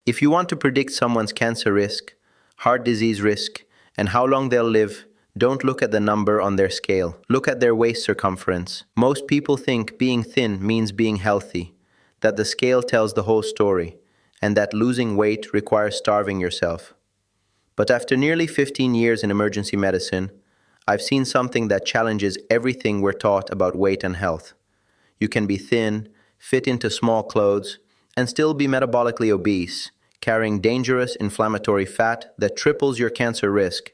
If you want to predict someone's cancer risk, heart disease risk, and how long they'll live, don't look at the number on their scale. Look at their waist circumference. Most people think being thin means being healthy, that the scale tells the whole story, and that losing weight requires starving yourself. But after nearly 15 years in emergency medicine, I've seen something that challenges everything we're taught about weight and health. You can be thin, fit into small clothes, and still be metabolically obese, carrying dangerous inflammatory fat that triples your cancer risk.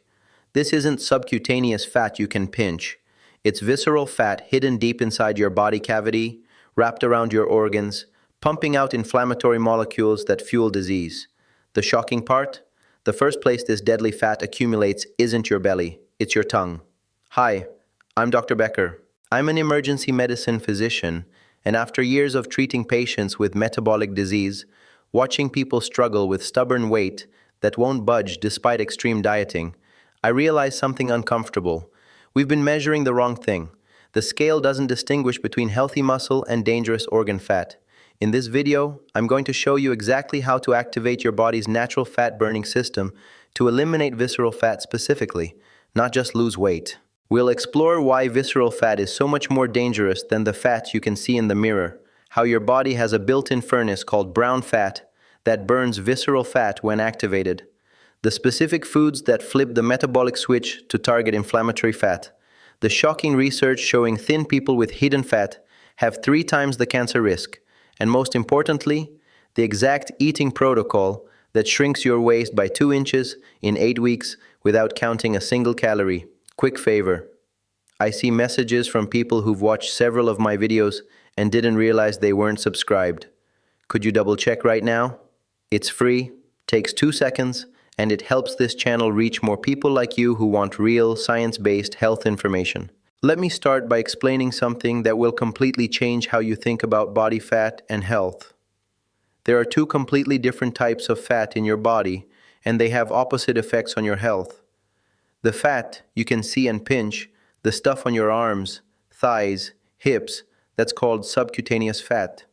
This isn't subcutaneous fat you can pinch. It's visceral fat hidden deep inside your body cavity, wrapped around your organs, pumping out inflammatory molecules that fuel disease. The shocking part? The first place this deadly fat accumulates isn't your belly, it's your tongue. Hi, I'm Dr. Becker. I'm an emergency medicine physician, and after years of treating patients with metabolic disease, watching people struggle with stubborn weight that won't budge despite extreme dieting, I realized something uncomfortable. We've been measuring the wrong thing. The scale doesn't distinguish between healthy muscle and dangerous organ fat. In this video, I'm going to show you exactly how to activate your body's natural fat-burning system to eliminate visceral fat specifically, not just lose weight. We'll explore why visceral fat is so much more dangerous than the fats you can see in the mirror, how your body has a built-in furnace called brown fat that burns visceral fat when activated, the specific foods that flip the metabolic switch to target inflammatory fat, the shocking research showing thin people with hidden fat have 3 times the cancer risk, and most importantly, the exact eating protocol that shrinks your waist by 2 inches in 8 weeks without counting a single calorie. Quick favor. I see messages from people who've watched several of my videos and didn't realize they weren't subscribed. Could you double check right now? It's free, takes 2 seconds, and it helps this channel reach more people like you who want real, science-based health information. Let me start by explaining something that will completely change how you think about body fat and health. There are 2 completely different types of fat in your body, and they have opposite effects on your health. The fat you can see and pinch, the stuff on your arms, thighs, hips, that's called subcutaneous fat.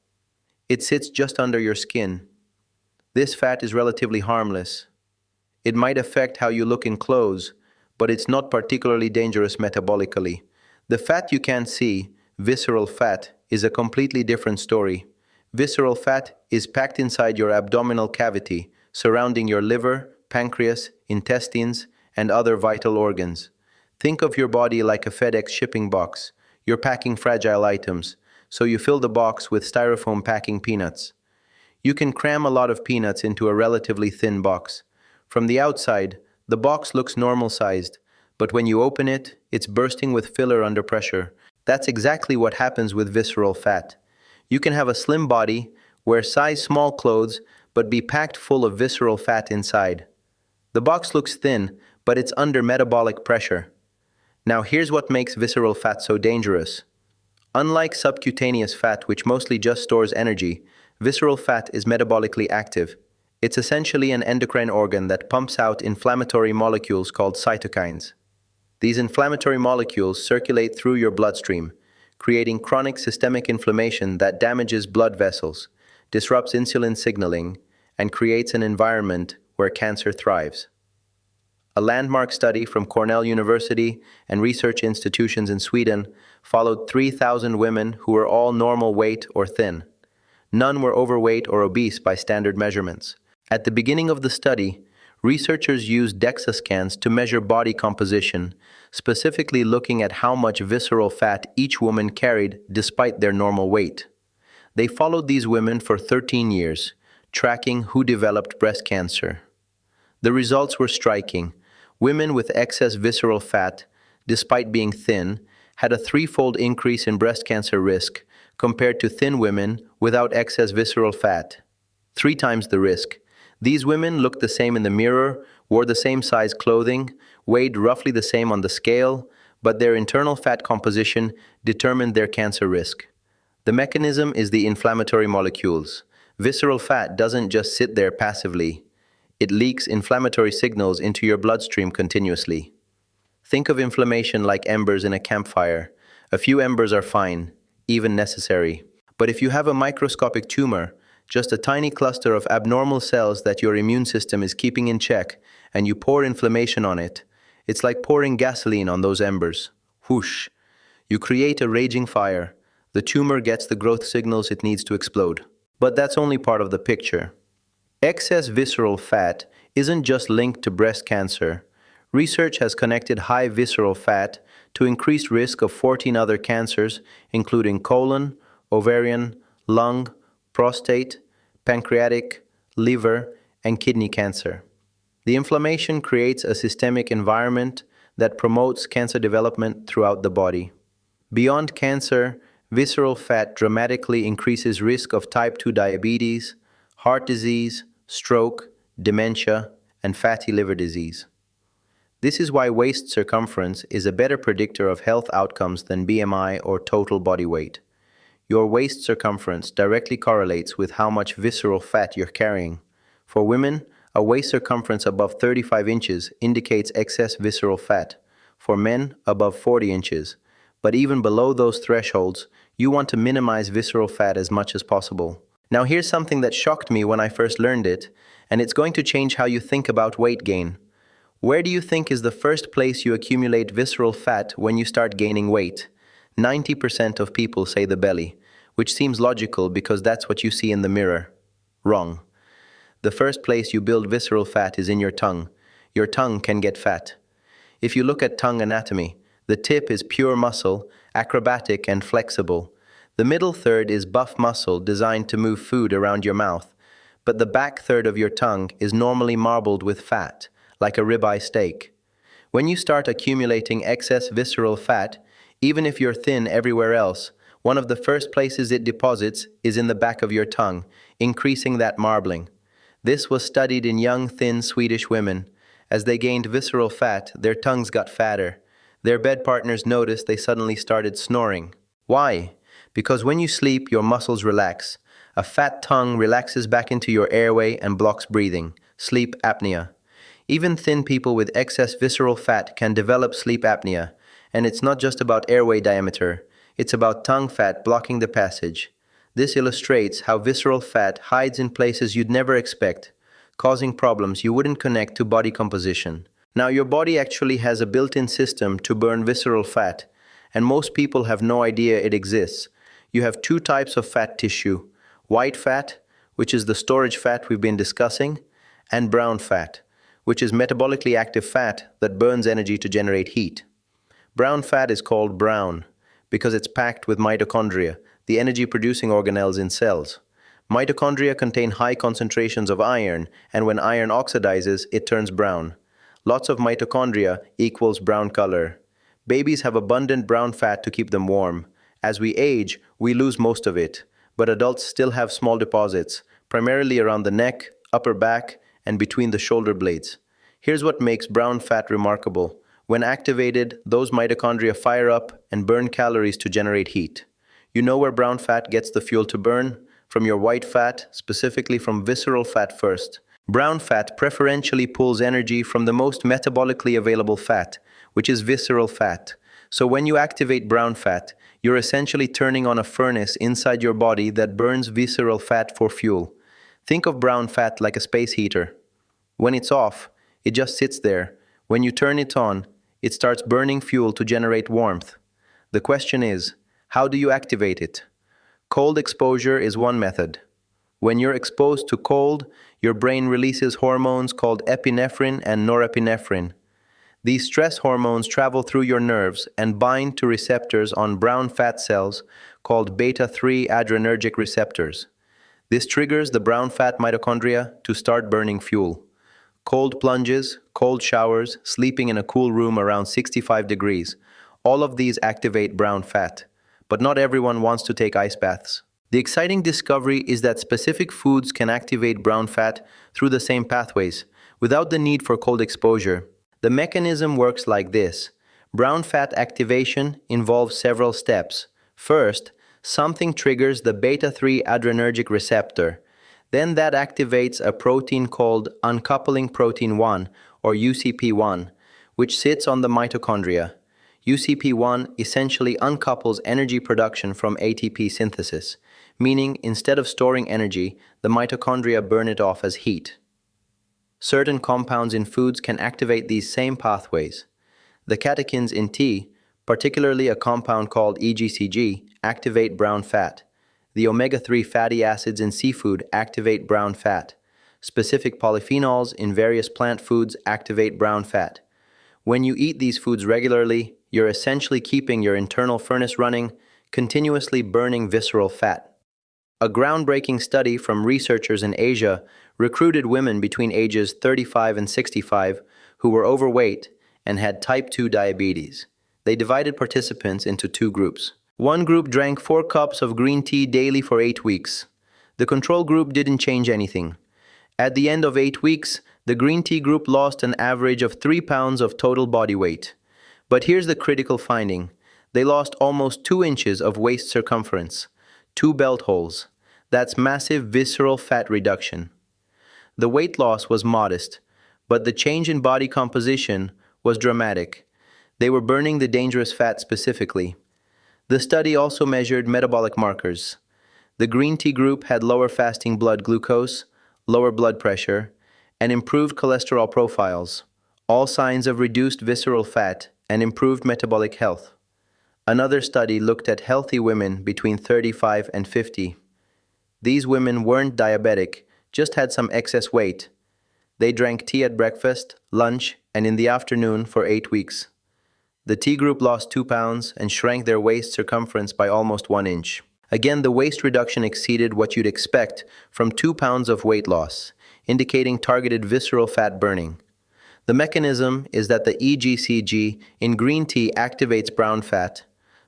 It sits just under your skin. This fat is relatively harmless. It might affect how you look in clothes, but it's not particularly dangerous metabolically. The fat you can't see, visceral fat, is a completely different story. Visceral fat is packed inside your abdominal cavity, surrounding your liver, pancreas, intestines, and other vital organs. Think of your body like a FedEx shipping box. You're packing fragile items, so you fill the box with styrofoam packing peanuts. You can cram a lot of peanuts into a relatively thin box. From the outside, the box looks normal-sized, but when you open it, it's bursting with filler under pressure. That's exactly what happens with visceral fat. You can have a slim body, wear size small clothes, but be packed full of visceral fat inside. The box looks thin, but it's under metabolic pressure. Now here's what makes visceral fat so dangerous. Unlike subcutaneous fat, which mostly just stores energy, visceral fat is metabolically active. It's essentially an endocrine organ that pumps out inflammatory molecules called cytokines. These inflammatory molecules circulate through your bloodstream, creating chronic systemic inflammation that damages blood vessels, disrupts insulin signaling, and creates an environment where cancer thrives. A landmark study from Cornell University and research institutions in Sweden followed 3,000 women who were all normal weight or thin. None were overweight or obese by standard measurements. At the beginning of the study, researchers used DEXA scans to measure body composition, specifically looking at how much visceral fat each woman carried despite their normal weight. They followed these women for 13 years, tracking who developed breast cancer. The results were striking. Women with excess visceral fat, despite being thin, had a 3-fold increase in breast cancer risk compared to thin women without excess visceral fat. 3 times the risk. These women looked the same in the mirror, wore the same size clothing, weighed roughly the same on the scale, but their internal fat composition determined their cancer risk. The mechanism is the inflammatory molecules. Visceral fat doesn't just sit there passively. It leaks inflammatory signals into your bloodstream continuously. Think of inflammation like embers in a campfire. A few embers are fine, even necessary. But if you have a microscopic tumor, just a tiny cluster of abnormal cells that your immune system is keeping in check, and you pour inflammation on it. It's like pouring gasoline on those embers. Whoosh! You create a raging fire. The tumor gets the growth signals it needs to explode. But that's only part of the picture. Excess visceral fat isn't just linked to breast cancer. Research has connected high visceral fat to increased risk of 14 other cancers, including colon, ovarian, lung, prostate, pancreatic, liver, and kidney cancer. The inflammation creates a systemic environment that promotes cancer development throughout the body. Beyond cancer, visceral fat dramatically increases risk of type 2 diabetes, heart disease, stroke, dementia, and fatty liver disease. This is why waist circumference is a better predictor of health outcomes than BMI or total body weight. Your waist circumference directly correlates with how much visceral fat you're carrying. For women, a waist circumference above 35 inches indicates excess visceral fat. For men, above 40 inches. But even below those thresholds, you want to minimize visceral fat as much as possible. Now here's something that shocked me when I first learned it, and it's going to change how you think about weight gain. Where do you think is the first place you accumulate visceral fat when you start gaining weight? 90% of people say the belly, which seems logical because that's what you see in the mirror. Wrong. The first place you build visceral fat is in your tongue. Your tongue can get fat. If you look at tongue anatomy, the tip is pure muscle, acrobatic and flexible. The middle third is buff muscle designed to move food around your mouth, but the back third of your tongue is normally marbled with fat, like a ribeye steak. When you start accumulating excess visceral fat, even if you're thin everywhere else, one of the first places it deposits is in the back of your tongue, increasing that marbling. This was studied in young, thin Swedish women. As they gained visceral fat, their tongues got fatter. Their bed partners noticed they suddenly started snoring. Why? Because when you sleep, your muscles relax. A fat tongue relaxes back into your airway and blocks breathing. Sleep apnea. Even thin people with excess visceral fat can develop sleep apnea, and it's not just about airway diameter, it's about tongue fat blocking the passage. This illustrates how visceral fat hides in places you'd never expect, causing problems you wouldn't connect to body composition. Now, your body actually has a built-in system to burn visceral fat, and most people have no idea it exists. You have two types of fat tissue: white fat, which is the storage fat we've been discussing, and brown fat, which is metabolically active fat that burns energy to generate heat. Brown fat is called brown because it's packed with mitochondria, the energy-producing organelles in cells. Mitochondria contain high concentrations of iron, and when iron oxidizes, it turns brown. Lots of mitochondria equals brown color. Babies have abundant brown fat to keep them warm. As we age, we lose most of it, but adults still have small deposits, primarily around the neck, upper back, and between the shoulder blades. Here's what makes brown fat remarkable. When activated, those mitochondria fire up and burn calories to generate heat. You know where brown fat gets the fuel to burn? From your white fat, specifically from visceral fat first. Brown fat preferentially pulls energy from the most metabolically available fat, which is visceral fat. So when you activate brown fat, you're essentially turning on a furnace inside your body that burns visceral fat for fuel. Think of brown fat like a space heater. When it's off, it just sits there. When you turn it on, it starts burning fuel to generate warmth. The question is, how do you activate it? Cold exposure is one method. When you're exposed to cold, your brain releases hormones called epinephrine and norepinephrine. These stress hormones travel through your nerves and bind to receptors on brown fat cells called beta-3 adrenergic receptors. This triggers the brown fat mitochondria to start burning fuel. Cold plunges, cold showers, sleeping in a cool room around 65 degrees. All of these activate brown fat. But not everyone wants to take ice baths. The exciting discovery is that specific foods can activate brown fat through the same pathways, without the need for cold exposure. The mechanism works like this. Brown fat activation involves several steps. First, something triggers the beta-3 adrenergic receptor. Then that activates a protein called uncoupling protein 1, or UCP1, which sits on the mitochondria. UCP1 essentially uncouples energy production from ATP synthesis, meaning instead of storing energy, the mitochondria burn it off as heat. Certain compounds in foods can activate these same pathways. The catechins in tea, particularly a compound called AJCN, activate brown fat. The omega-3 fatty acids in seafood activate brown fat. Specific polyphenols in various plant foods activate brown fat. When you eat these foods regularly, you're essentially keeping your internal furnace running, continuously burning visceral fat. A groundbreaking study from researchers in Asia recruited women between ages 35 and 65 who were overweight and had type 2 diabetes. They divided participants into two groups. One group drank 4 cups of green tea daily for 8 weeks. The control group didn't change anything. At the end of 8 weeks, the green tea group lost an average of 3 pounds of total body weight. But here's the critical finding. They lost almost 2 inches of waist circumference, 2 belt holes. That's massive visceral fat reduction. The weight loss was modest, but the change in body composition was dramatic. They were burning the dangerous fat specifically. The study also measured metabolic markers. The green tea group had lower fasting blood glucose, lower blood pressure, and improved cholesterol profiles, all signs of reduced visceral fat and improved metabolic health. Another study looked at healthy women between 35 and 50. These women weren't diabetic, just had some excess weight. They drank tea at breakfast, lunch, and in the afternoon for 8 weeks. The tea group lost 2 pounds and shrank their waist circumference by almost 1 inch. Again, the waist reduction exceeded what you'd expect from 2 pounds of weight loss, indicating targeted visceral fat burning. The mechanism is that the AJCN in green tea activates brown fat.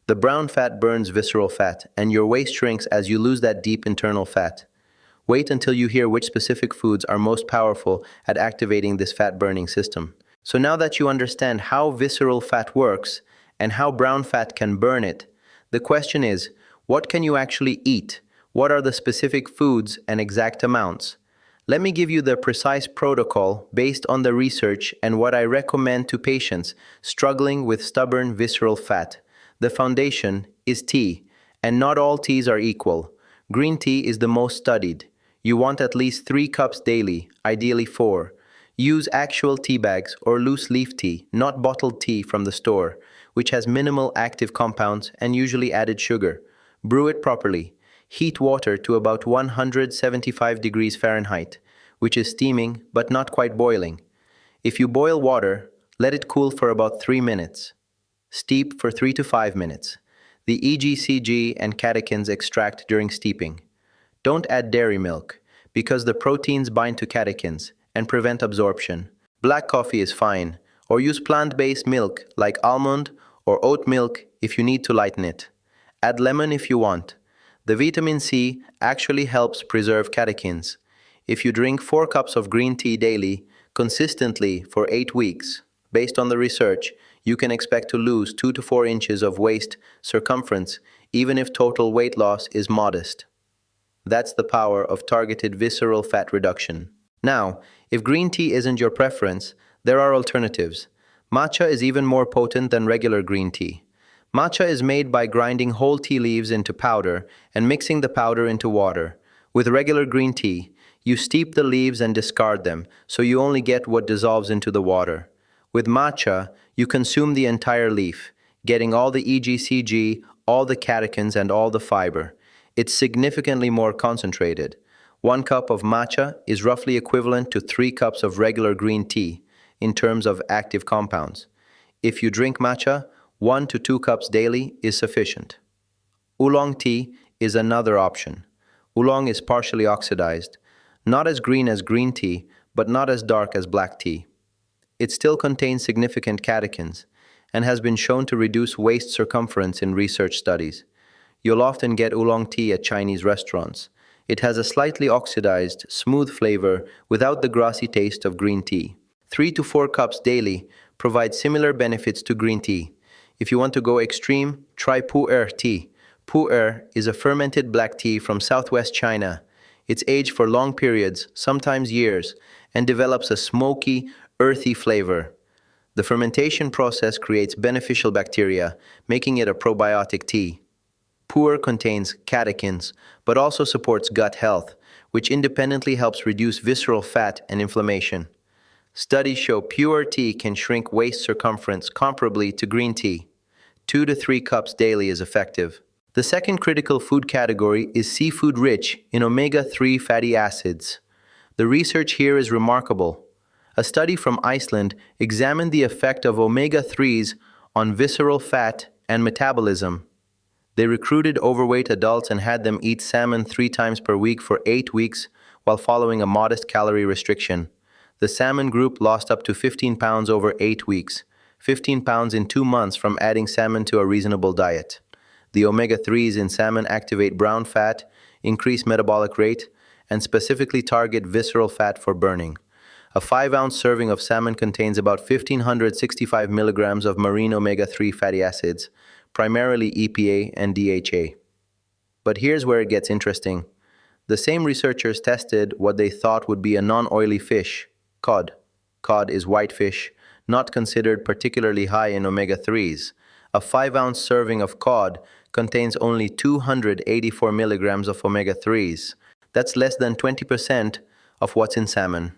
The brown fat burns visceral fat, and your waist shrinks as you lose that deep internal fat. Wait until you hear which specific foods are most powerful at activating this fat-burning system. So now that you understand how visceral fat works and how brown fat can burn it, the question is, what can you actually eat? What are the specific foods and exact amounts? Let me give you the precise protocol based on the research and what I recommend to patients struggling with stubborn visceral fat. The foundation is tea, and not all teas are equal. Green tea is the most studied. You want at least 3 cups daily, ideally 4. Use actual tea bags or loose leaf tea, not bottled tea from the store, which has minimal active compounds and usually added sugar. Brew it properly. Heat water to about 175 degrees Fahrenheit, which is steaming but not quite boiling. If you boil water, let it cool for about 3 minutes. Steep for 3 to 5 minutes. The AJCN and catechins extract during steeping. Don't add dairy milk, because the proteins bind to catechins and prevent absorption. Black coffee is fine, or use plant-based milk like almond or oat milk if you need to lighten it. Add lemon if you want. The vitamin C actually helps preserve catechins. If you drink 4 cups of green tea daily, consistently for 8 weeks, based on the research, you can expect to lose 2 to 4 inches of waist circumference, even if total weight loss is modest. That's the power of targeted visceral fat reduction. Now, if green tea isn't your preference, there are alternatives. Matcha is even more potent than regular green tea. Matcha is made by grinding whole tea leaves into powder and mixing the powder into water. With regular green tea, you steep the leaves and discard them, so you only get what dissolves into the water. With matcha, you consume the entire leaf, getting all the AJCN, all the catechins, and all the fiber. It's significantly more concentrated. 1 cup of matcha is roughly equivalent to 3 cups of regular green tea in terms of active compounds. If you drink matcha, 1 to 2 cups daily is sufficient. Oolong tea is another option. Oolong is partially oxidized, not as green as green tea, but not as dark as black tea. It still contains significant catechins and has been shown to reduce waist circumference in research studies. You'll often get oolong tea at Chinese restaurants. It has a slightly oxidized, smooth flavor without the grassy taste of green tea. 3 to 4 cups daily provide similar benefits to green tea. If you want to go extreme, try pu'er tea. Pu'er is a fermented black tea from southwest China. It's aged for long periods, sometimes years, and develops a smoky, earthy flavor. The fermentation process creates beneficial bacteria, making it a probiotic tea. Poor contains catechins, but also supports gut health, which independently helps reduce visceral fat and inflammation. Studies show pure tea can shrink waist circumference comparably to green tea. 2 to 3 cups daily is effective. The second critical food category is seafood rich in omega-3 fatty acids. The research here is remarkable. A study from Iceland examined the effect of omega-3s on visceral fat and metabolism. They recruited overweight adults and had them eat salmon 3 times per week for 8 weeks while following a modest calorie restriction. The salmon group lost up to 15 pounds over 8 weeks, 15 pounds in 2 months from adding salmon to a reasonable diet. The omega-3s in salmon activate brown fat, increase metabolic rate, and specifically target visceral fat for burning. A 5-ounce serving of salmon contains about 1,565 milligrams of marine omega-3 fatty acids, primarily EPA and DHA. But here's where it gets interesting. The same researchers tested what they thought would be a non-oily fish, cod. Cod is white fish, not considered particularly high in omega-3s. A 5-ounce serving of cod contains only 284 milligrams of omega-3s. That's less than 20% of what's in salmon.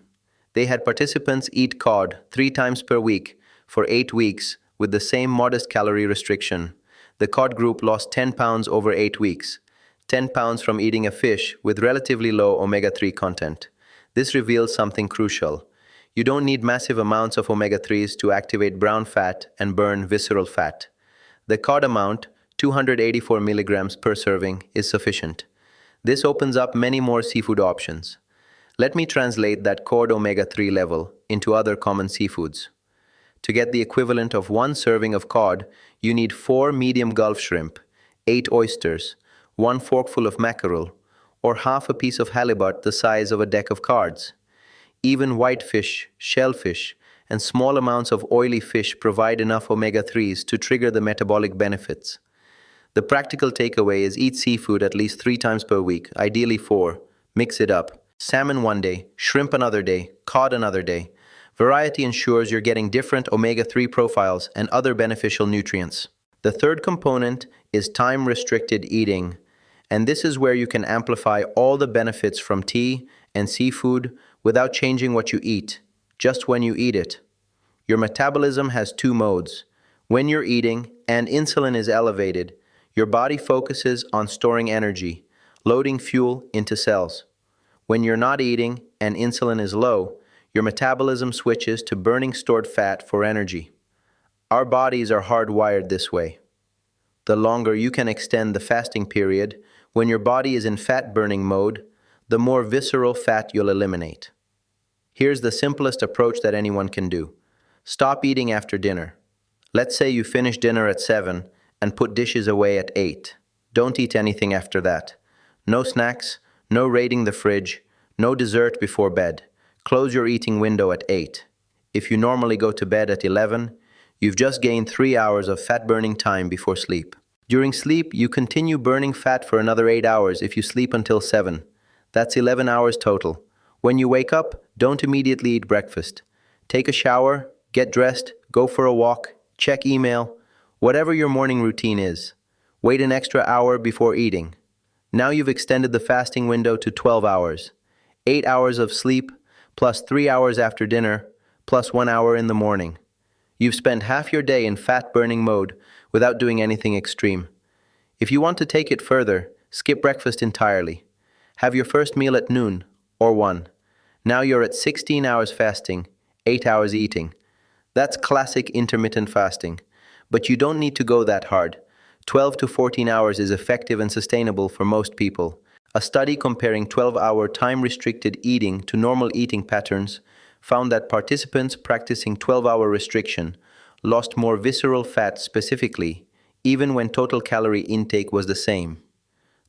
They had participants eat cod 3 times per week for 8 weeks with the same modest calorie restriction. The cod group lost 10 pounds over 8 weeks, 10 pounds from eating a fish with relatively low omega-3 content. This reveals something crucial. You don't need massive amounts of omega-3s to activate brown fat and burn visceral fat. The cod amount, 284 milligrams per serving, is sufficient. This opens up many more seafood options. Let me translate that cod omega-3 level into other common seafoods. To get the equivalent of 1 serving of cod, you need 4 medium Gulf shrimp, 8 oysters, 1 forkful of mackerel, or half a piece of halibut the size of a deck of cards. Even whitefish, shellfish, and small amounts of oily fish provide enough omega-3s to trigger the metabolic benefits. The practical takeaway is eat seafood at least 3 times per week, ideally 4. Mix it up. Salmon one day, shrimp another day, cod another day. Variety ensures you're getting different omega-3 profiles and other beneficial nutrients. The third component is time-restricted eating, and this is where you can amplify all the benefits from tea and seafood without changing what you eat, just when you eat it. Your metabolism has 2 modes. When you're eating and insulin is elevated, your body focuses on storing energy, loading fuel into cells. When you're not eating and insulin is low, your metabolism switches to burning stored fat for energy. Our bodies are hardwired this way. The longer you can extend the fasting period, when your body is in fat-burning mode, the more visceral fat you'll eliminate. Here's the simplest approach that anyone can do. Stop eating after dinner. Let's say you finish dinner at 7 and put dishes away at 8. Don't eat anything after that. No snacks, no raiding the fridge, no dessert before bed. Close your eating window at 8. If you normally go to bed at 11, you've just gained 3 hours of fat-burning time before sleep. During sleep, you continue burning fat for another 8 hours if you sleep until 7. That's 11 hours total. When you wake up, don't immediately eat breakfast. Take a shower, get dressed, go for a walk, check email, whatever your morning routine is. Wait an extra hour before eating. Now you've extended the fasting window to 12 hours. 8 hours of sleep, plus 3 hours after dinner, plus 1 hour in the morning. You've spent half your day in fat-burning mode without doing anything extreme. If you want to take it further, skip breakfast entirely. Have your first meal at noon, or 1. Now you're at 16 hours fasting, 8 hours eating. That's classic intermittent fasting. But you don't need to go that hard. 12 to 14 hours is effective and sustainable for most people. A study comparing 12-hour time-restricted eating to normal eating patterns found that participants practicing 12-hour restriction lost more visceral fat specifically, even when total calorie intake was the same.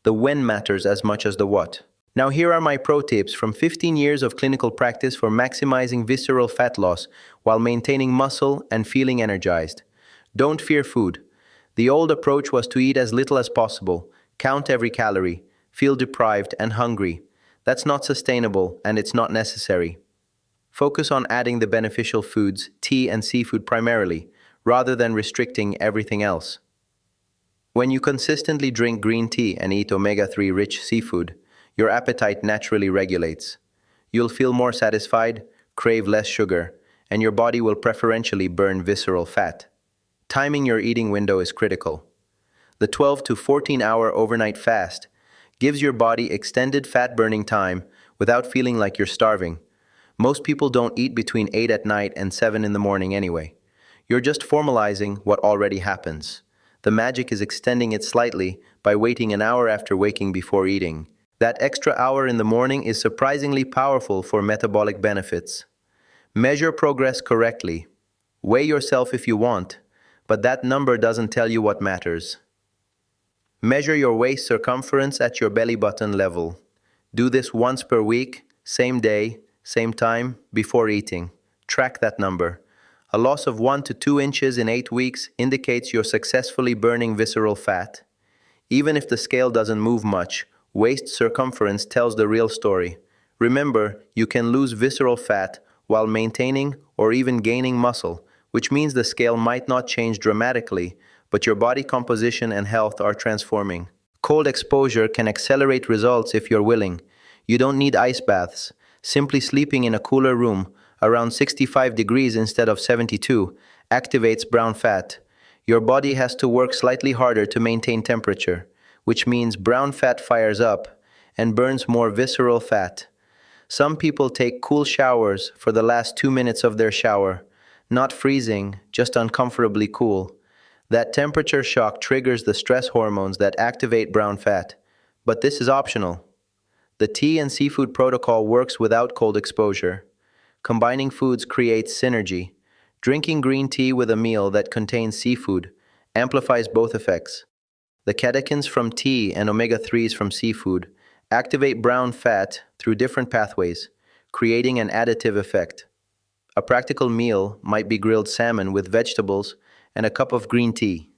The when matters as much as the what. Now here are my pro tips from 15 years of clinical practice for maximizing visceral fat loss while maintaining muscle and feeling energized. Don't fear food. The old approach was to eat as little as possible, count every calorie, feel deprived and hungry. That's not sustainable and it's not necessary. Focus on adding the beneficial foods, tea and seafood primarily, rather than restricting everything else. When you consistently drink green tea and eat omega-3 rich seafood, your appetite naturally regulates. You'll feel more satisfied, crave less sugar, and your body will preferentially burn visceral fat. Timing your eating window is critical. The 12 to 14-hour overnight fast gives your body extended fat-burning time without feeling like you're starving. Most people don't eat between 8 at night and 7 in the morning anyway. You're just formalizing what already happens. The magic is extending it slightly by waiting an hour after waking before eating. That extra hour in the morning is surprisingly powerful for metabolic benefits. Measure progress correctly. Weigh yourself if you want, but that number doesn't tell you what matters. Measure your waist circumference at your belly button level. Do this once per week, same day, same time, before eating. Track that number. A loss of 1 to 2 inches in 8 weeks indicates you're successfully burning visceral fat. Even if the scale doesn't move much, waist circumference tells the real story. Remember, you can lose visceral fat while maintaining or even gaining muscle, which means the scale might not change dramatically, but your body composition and health are transforming. Cold exposure can accelerate results if you're willing. You don't need ice baths. Simply sleeping in a cooler room, around 65 degrees instead of 72, activates brown fat. Your body has to work slightly harder to maintain temperature, which means brown fat fires up and burns more visceral fat. Some people take cool showers for the last 2 minutes of their shower, not freezing, just uncomfortably cool. That temperature shock triggers the stress hormones that activate brown fat, but this is optional. The tea and seafood protocol works without cold exposure. Combining foods creates synergy. Drinking green tea with a meal that contains seafood amplifies both effects. The catechins from tea and omega-3s from seafood activate brown fat through different pathways, creating an additive effect. A practical meal might be grilled salmon with vegetables and a cup of green tea.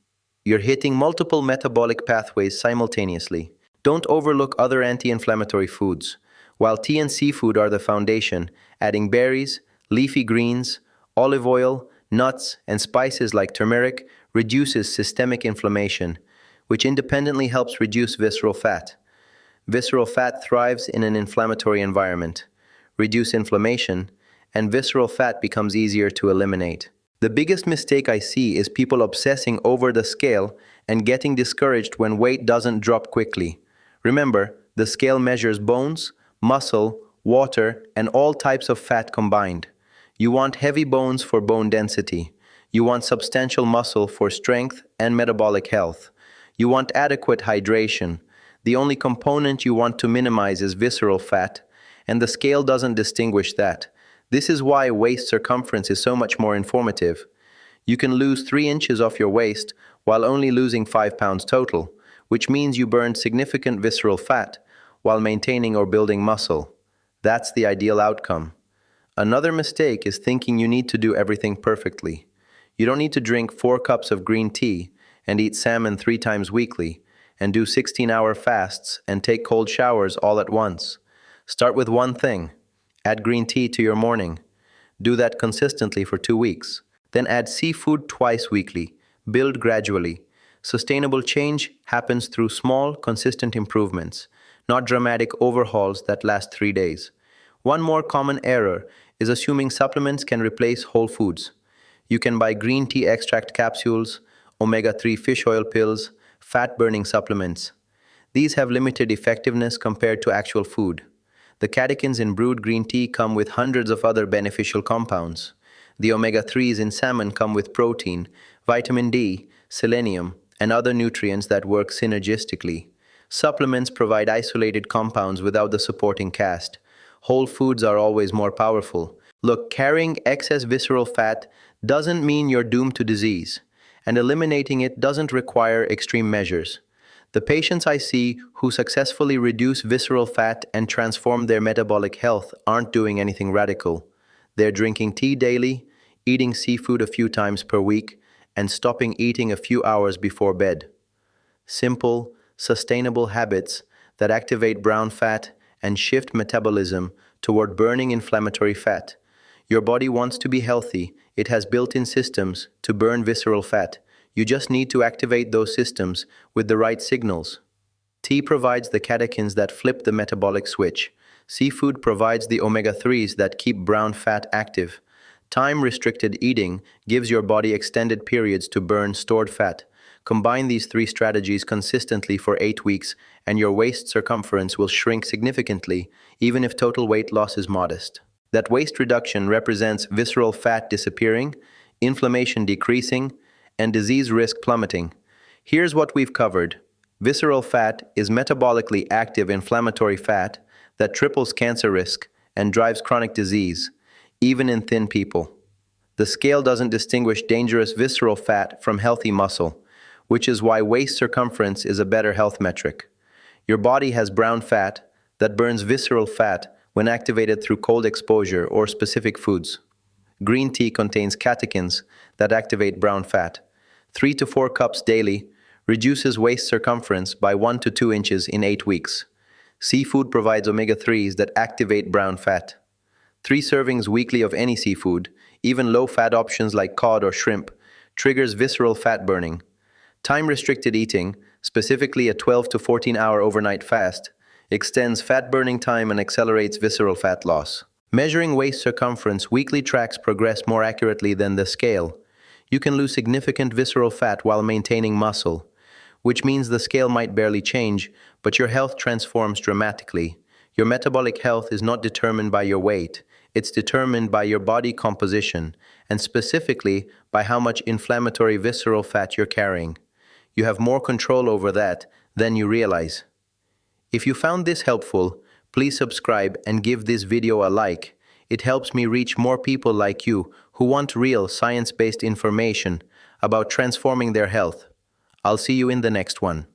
You're hitting multiple metabolic pathways simultaneously. Don't overlook other anti-inflammatory foods. While tea and seafood are the foundation, adding berries, leafy greens, olive oil, nuts, and spices like turmeric reduces systemic inflammation, which independently helps reduce visceral fat. Visceral fat thrives in an inflammatory environment. Reduce inflammation, and visceral fat becomes easier to eliminate. The biggest mistake I see is people obsessing over the scale and getting discouraged when weight doesn't drop quickly. Remember, the scale measures bones, muscle, water, and all types of fat combined. You want heavy bones for bone density. You want substantial muscle for strength and metabolic health. You want adequate hydration. The only component you want to minimize is visceral fat, and the scale doesn't distinguish that. This is why waist circumference is so much more informative. You can lose 3 inches off your waist while only losing 5 pounds total, which means you burned significant visceral fat while maintaining or building muscle. That's the ideal outcome. Another mistake is thinking you need to do everything perfectly. You don't need to drink 4 cups of green tea and eat salmon 3 times weekly and do 16-hour fasts and take cold showers all at once. Start with one thing. Add green tea to your morning. Do that consistently for 2 weeks. Then add seafood twice weekly. Build gradually. Sustainable change happens through small, consistent improvements, not dramatic overhauls that last 3 days. One more common error is assuming supplements can replace whole foods. You can buy green tea extract capsules, omega-3 fish oil pills, fat-burning supplements. These have limited effectiveness compared to actual food. The catechins in brewed green tea come with hundreds of other beneficial compounds. The omega-3s in salmon come with protein, vitamin D, selenium, and other nutrients that work synergistically. Supplements provide isolated compounds without the supporting cast. Whole foods are always more powerful. Look, carrying excess visceral fat doesn't mean you're doomed to disease, and eliminating it doesn't require extreme measures. The patients I see who successfully reduce visceral fat and transform their metabolic health aren't doing anything radical. They're drinking tea daily, eating seafood a few times per week, and stopping eating a few hours before bed. Simple, sustainable habits that activate brown fat and shift metabolism toward burning inflammatory fat. Your body wants to be healthy. It has built-in systems to burn visceral fat. You just need to activate those systems with the right signals. Tea provides the catechins that flip the metabolic switch. Seafood provides the omega-3s that keep brown fat active. Time-restricted eating gives your body extended periods to burn stored fat. Combine these three strategies consistently for 8 weeks, and your waist circumference will shrink significantly, even if total weight loss is modest. That waist reduction represents visceral fat disappearing, inflammation decreasing, and disease risk plummeting. Here's what we've covered. Visceral fat is metabolically active inflammatory fat that triples cancer risk and drives chronic disease, even in thin people. The scale doesn't distinguish dangerous visceral fat from healthy muscle, which is why waist circumference is a better health metric. Your body has brown fat that burns visceral fat when activated through cold exposure or specific foods. Green tea contains catechins that activate brown fat. 3 to 4 cups daily reduces waist circumference by 1 to 2 inches in 8 weeks. Seafood provides omega-3s that activate brown fat. 3 servings weekly of any seafood, even low-fat options like cod or shrimp, triggers visceral fat burning. Time-restricted eating, specifically a 12 to 14-hour overnight fast, extends fat burning time and accelerates visceral fat loss. Measuring waist circumference weekly tracks progress more accurately than the scale. You can lose significant visceral fat while maintaining muscle, which means the scale might barely change, but your health transforms dramatically. Your metabolic health is not determined by your weight. It's determined by your body composition, and specifically by how much inflammatory visceral fat you're carrying. You have more control over that than you realize. If you found this helpful, please subscribe and give this video a like. It helps me reach more people like you who want real science-based information about transforming their health. I'll see you in the next one.